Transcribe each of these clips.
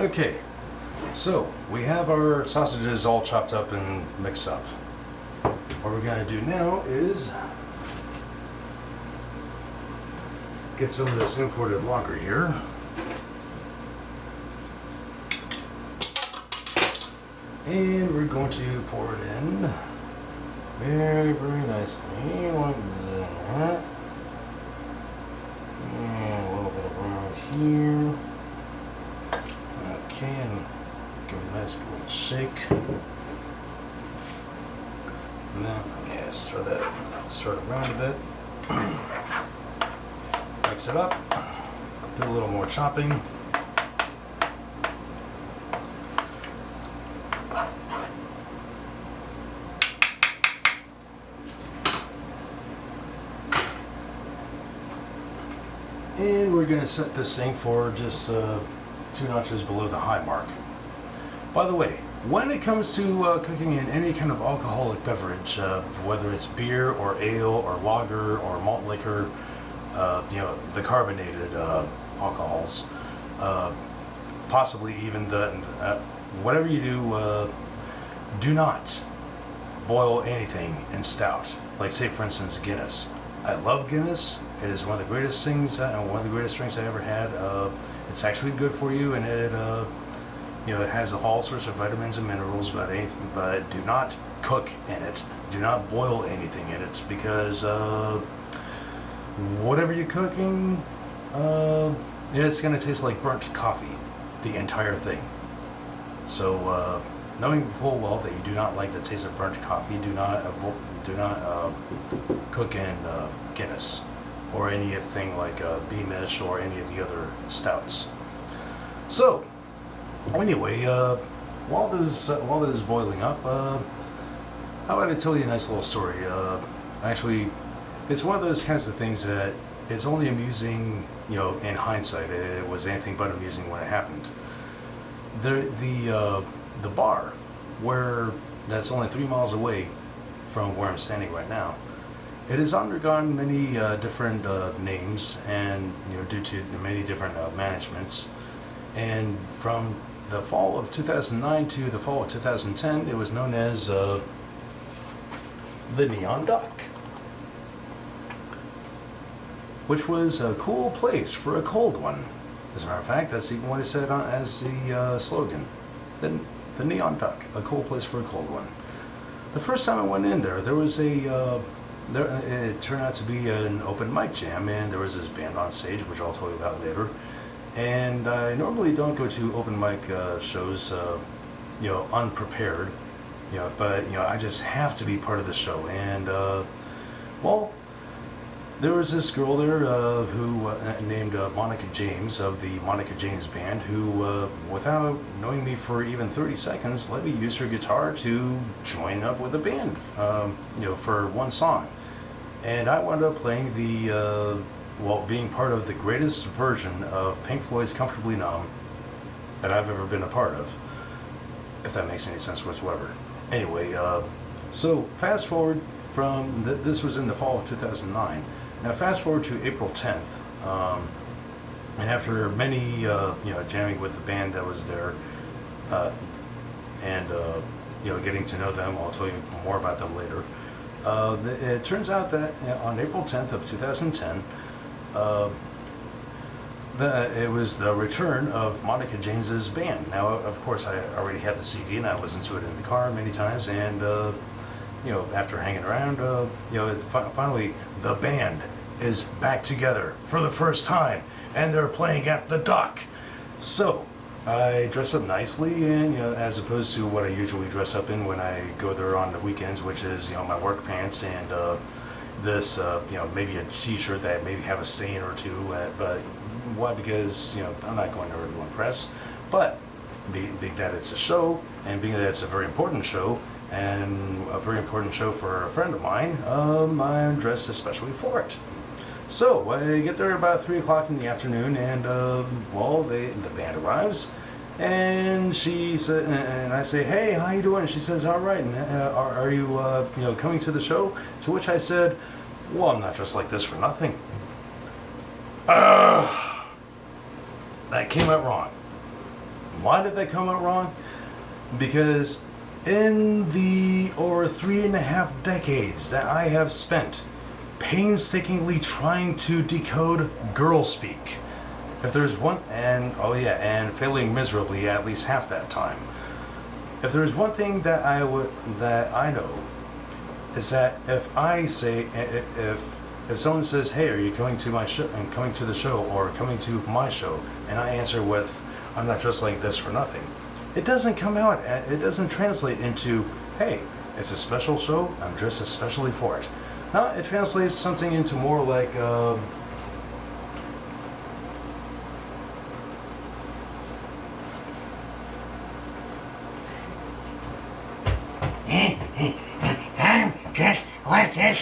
Okay, so we have our sausages all chopped up and mixed up. What we're going to do now is get some of this imported lager here. And we're going to pour it in very, very nicely, like that. And a little bit around here. Okay, and give it a nice little shake. And then, yeah, stir it around a bit. Mix it up. Do a little more chopping. And we're going to set this thing for just 2 notches below the high mark. By the way, when it comes to cooking in any kind of alcoholic beverage, whether it's beer or ale or lager or malt liquor, the carbonated alcohols, possibly even whatever you do not boil anything in stout. Like, say for instance, Guinness. I love Guinness. It is one of the greatest things and one of the greatest drinks I ever had. It's actually good for you, and it it has all sorts of vitamins and minerals. But do not cook in it. Do not boil anything in it, because whatever you're cooking, it's going to taste like burnt coffee, the entire thing. So, knowing full well that you do not like the taste of burnt coffee, do not cook in Guinness or anything like Beamish or any of the other stouts. So, anyway, while this is boiling up, how about I tell you a nice little story? Actually, it's one of those kinds of things that it's only amusing, in hindsight. It was anything but amusing when it happened. The bar, that's only 3 miles away from where I'm standing right now, it has undergone many different names, and due to many different managements. And from the fall of 2009 to the fall of 2010, it was known as the Neon Duck, which was a cool place for a cold one. As a matter of fact, that's even what it said as the slogan. The Neon Duck, a cool place for a cold one. The first time I went in there, there was it turned out to be an open mic jam, and there was this band on stage, which I'll tell you about later. And I normally don't go to open mic shows, unprepared, but I just have to be part of the show. And there was this girl there who named Monica James of the Monica James Band, who, without knowing me for even 30 seconds, let me use her guitar to join up with the band, for one song. And I wound up playing being part of the greatest version of Pink Floyd's Comfortably Numb that I've ever been a part of, if that makes any sense whatsoever. Anyway, so fast forward from, this was in the fall of 2009. Now fast forward to April 10th, and after many, jamming with the band that was there, and getting to know them, I'll tell you more about them later. It turns out that on April 10th of 2010, it was the return of Monica James's band. Now, of course, I already had the CD, and I listened to it in the car many times, and after hanging around, finally the band is back together for the first time, and they're playing at the Duck. So I dress up nicely, and as opposed to what I usually dress up in when I go there on the weekends, which is my work pants and this maybe a t-shirt that maybe have a stain or two, but why? Because I'm not going there to impress, but being that it's a show, and being that it's a very important show, and a very important show for a friend of mine, I'm dressed especially for it. So I get there about 3 o'clock in the afternoon, and the band arrives, and she said, and I say, "Hey, how you doing?" And she says, "All right." And are you coming to the show? To which I said, "Well, I'm not dressed like this for nothing." That came out wrong. Why did they come out wrong? Because in the over 3.5 decades that I have spent painstakingly trying to decode girl speak, if there's one, and failing miserably at least half that time. If there's one thing that I know, is that if I say, if someone says, "Hey, are you coming to my show?" and coming to the show or coming to my show, and I answer with, "I'm not just like this for nothing," it doesn't come out. It doesn't translate into, "Hey, it's a special show. I'm dressed especially for it." No, it translates something into more like. I'm just like this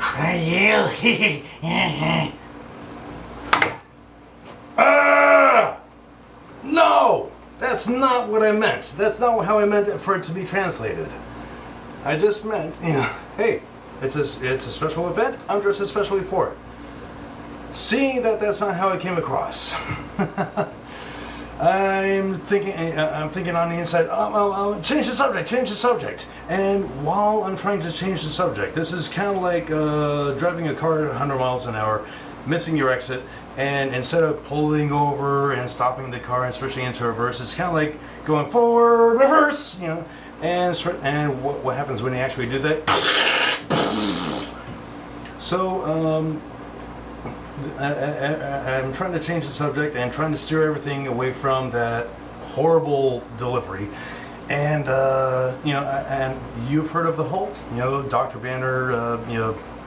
for you. No! That's not what I meant. That's not how I meant it for it to be translated. I just meant, hey, it's a special event. I'm dressed especially for it. Seeing that that's not how it came across. I'm thinking on the inside, change the subject. And while I'm trying to change the subject, this is kind of like driving a car at 100 miles an hour, missing your exit, and instead of pulling over and stopping the car and switching into reverse, it's kind of like going forward, reverse, and what happens when you actually do that? So, I'm trying to change the subject and trying to steer everything away from that horrible delivery. And and you've heard of the Hulk, Dr. Banner,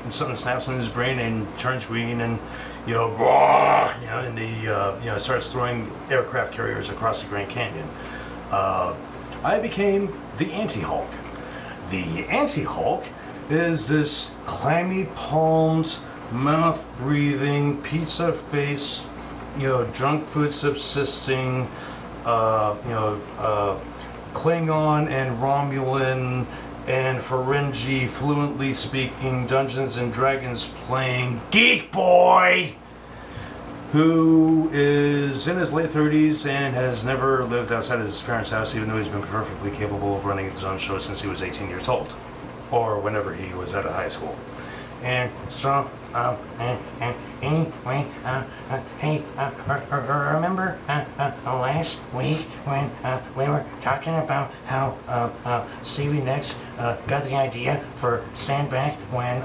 something snaps in his brain and turns green, and and he starts throwing aircraft carriers across the Grand Canyon. I became the Anti-Hulk. The Anti-Hulk is this clammy palmed, mouth-breathing, pizza-face, junk food subsisting, Klingon and Romulan and Ferengi fluently speaking, Dungeons and Dragons playing geek boy who is in his late 30s and has never lived outside of his parents' house, even though he's been perfectly capable of running his own show since he was 18 years old, or whenever he was out of high school. And so, anyway, hey, remember last week when we were talking about how Stevie Nicks got the idea for Stand Back when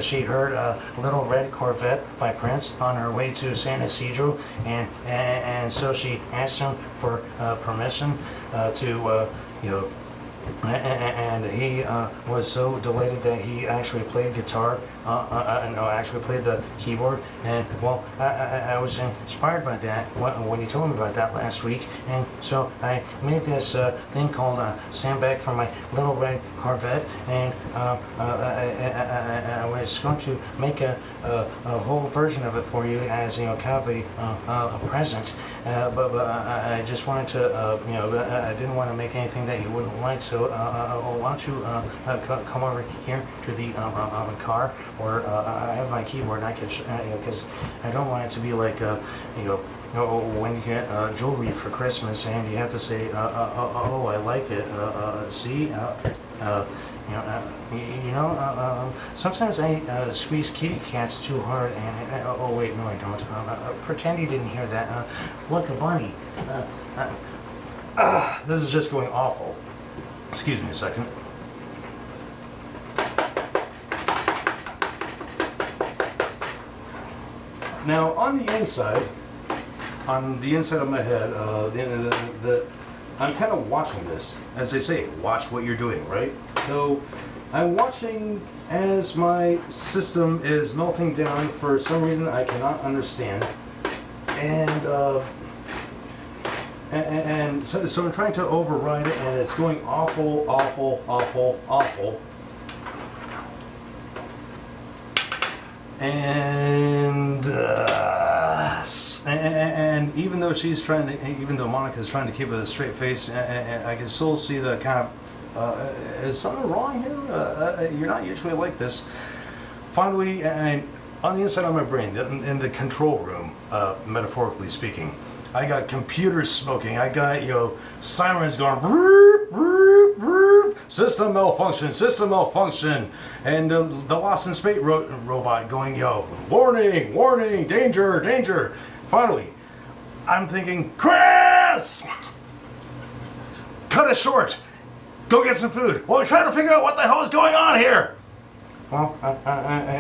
she heard Little Red Corvette by Prince on her way to San Isidro, and so she asked him for permission to and he was so delighted that he actually played guitar, actually played the keyboard, and well, I was inspired by that when he told me about that last week, and so I made this thing called Stand Back for my Little Red Corvette, and I was going to make a whole version of it for you as kind of a present, but I just wanted to I didn't want to make anything that you wouldn't like, so why don't you come over here to the car, or I have my keyboard and I can because I don't want it to be like when you get jewelry for Christmas and you have to say oh, I like it, see, sometimes I squeeze kitty cats too hard, and oh wait, no I don't. Pretend you didn't hear that. Look, a bunny. This is just going awful. Excuse me a second. Now, on the inside of my head, I'm kind of watching this. As they say, watch what you're doing, right? So, I'm watching as my system is melting down for some reason I cannot understand. And so I'm trying to override it, and it's going awful, awful, awful, awful. And even though even though Monica's trying to keep a straight face, I can still see the kind of, is something wrong here? You're not usually like this. Finally, and on the inside of my brain, in the control room, metaphorically speaking, I got computers smoking. I got, sirens going, broop, broop, broop. System malfunction. And the Lost in Space robot going, warning, warning, danger, danger. Finally, I'm thinking, Chris! Cut it short. Go get some food. Well, we're trying to figure out what the hell is going on here. Well,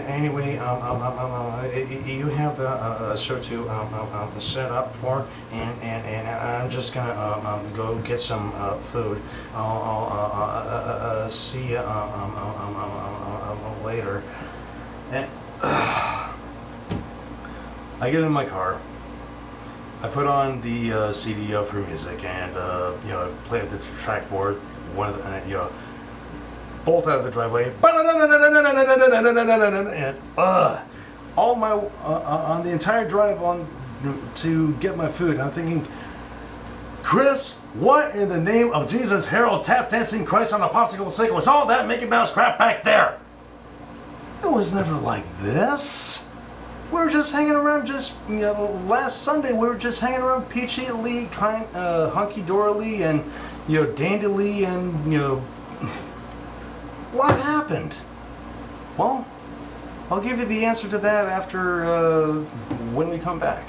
anyway, you have the show to set up for, and I'm just gonna go get some food. I'll see you later. And I get in my car. I put on the CD for music, and play the track for it. One of the bolt out of the driveway. All my on the entire drive on to get my food. I'm thinking, Chris, what in the name of Jesus, Harold, tap dancing Christ on a popsicle stick was all that Mickey Mouse crap back there? It was never like this. We were just hanging around. Last Sunday we were just hanging around peachily, hunky-dorily, and dandily, and what happened? Well, I'll give you the answer to that after when we come back.